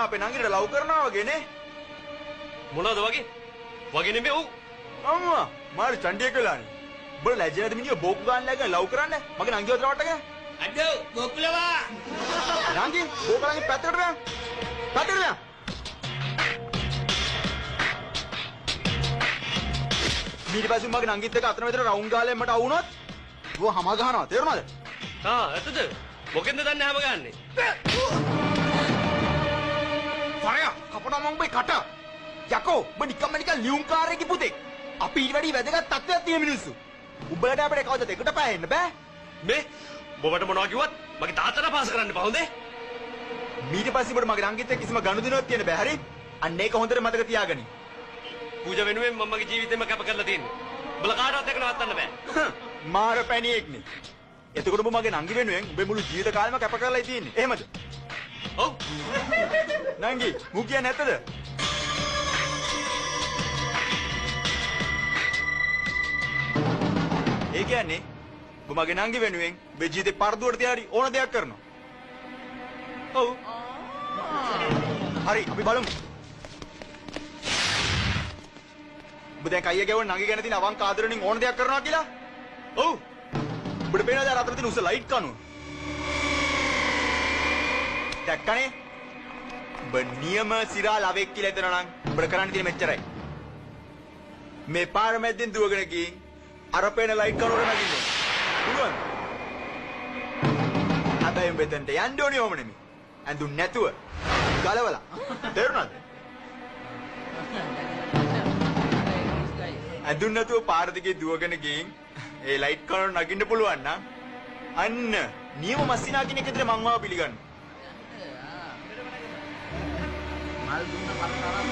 මෙයා අපේ නංගිට ලව් කරනවා වගේ නේ. මොනවද වගේ? වගේ නෙමෙයි ඔව්. අම්මා මාළු චණ්ඩිය කළානේ. බල ලැජ්ජාද මිනිහ බෝක් ගන්න läගගෙන ලව් කරන්නේ. මගේ නංගිව දරවට්ටගෙන. අඩෝ ගොකුලවා. නංගි බෝකලන්ගේ පැත්තකට යන්න. පැත්තකට යන්න. ඊට පස්සේ මගේ නංගිත් එක්ක අතන මෙතන රවුන්ඩ් ගාලා මට අවුනොත් ඌ හැම ගහනවා තේරුණාද? ඇත්තද? මොකෙන්ද දන්නේ හැම ගන්නේ? ෆරයා කපනවා මම උඹේ කට. යකෝ උඹ නිකන් ලියුම් කාර්යයේ පුතෙක්. අපි ඊට වැඩි වැදගත් තත්ත්වයක් තියෙන මිනිස්සු. උඹලට අපිට කවදාද එකට පෑහෙන්න බෑ. මේ ඔබට මොනවා කිව්වත් මගේ තාත්තට පාස කරන්න එපා හොඳේ? ඊට පස්සේ උඹට මගේ නංගිත් එක්ක කිසිම ගනුදෙනුවක් තියෙන්න බෑ හරි? අන්න ඒක හොඳට මතක තියාගනි. පූජා වෙනුවෙන් මම මගේ ජීවිතේම කැප කරලා තියෙන්නේ. උඹලා කාටවත් එක නවත්තන්න බෑ. මාර පැණියෙක් නේ. එතකොට උඹ මගේ නංගි වෙනුවෙන් උඹේ මුළු ජීවිත කාලෙම කැප කරලා තියෙන්නේ. එහෙමද? ඔව්. නංගි මු කියන්නේ නැත්තද? ඒ කියන්නේ උඹ මගේ නංගි වෙනුවෙන් උඹේ ජීවිතේ පරදුවට තියාරි ඕන දෙයක් කරනවා. ඔව්. හරි අපි බලමු. උඹ දැන් කයිය ගැවුන නංගි ගැන තියෙන අවංක ආදරණින් ඕන දෙයක් කරනවා කියලා? ඔව්. උඹට පේනවද අර අතර තියෙන උස ලයිට් කණුව? දැක්කනේ? උඹ නියම සිරා ලවෙක් කියලා හිතනවා නම් උඹට කරන්න තියෙන මෙච්චරයි. මේ පාර මැද්දෙන් දුවගෙන ගිහින් අර පේන ලයිට් කණුවට නගින්න. පුළුවන්? හැබැයි උඹෙන්ට යන්න ඕනේ ඕම නෙමෙයි. ඇඳුම් නැතුව ගලවලා. තේරුණාද? ඇඳුම් නැතුව පාර දිගේ දුවගෙන ගිහින් ඒ ලයිට් කණුවට නගින්න පුළුවන් නම් අන්න නියම මස්සිනා කියන එක විතර මං මාව පිළිගන්න. මල් දුන්න පරතරම්.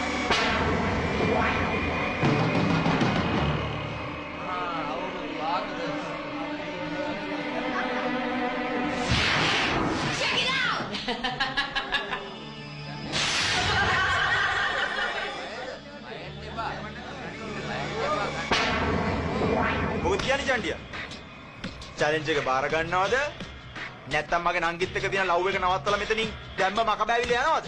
මොකද කියන්නේ චණ්ඩියා? චැලෙන්ජ් එක බාර ගන්නවද? නැත්නම් මගේ නංගිත් එක්ක තියෙන ලව් එක නවත්තලා මෙතනින් දැම්ම මක බෑවිලා යනවද?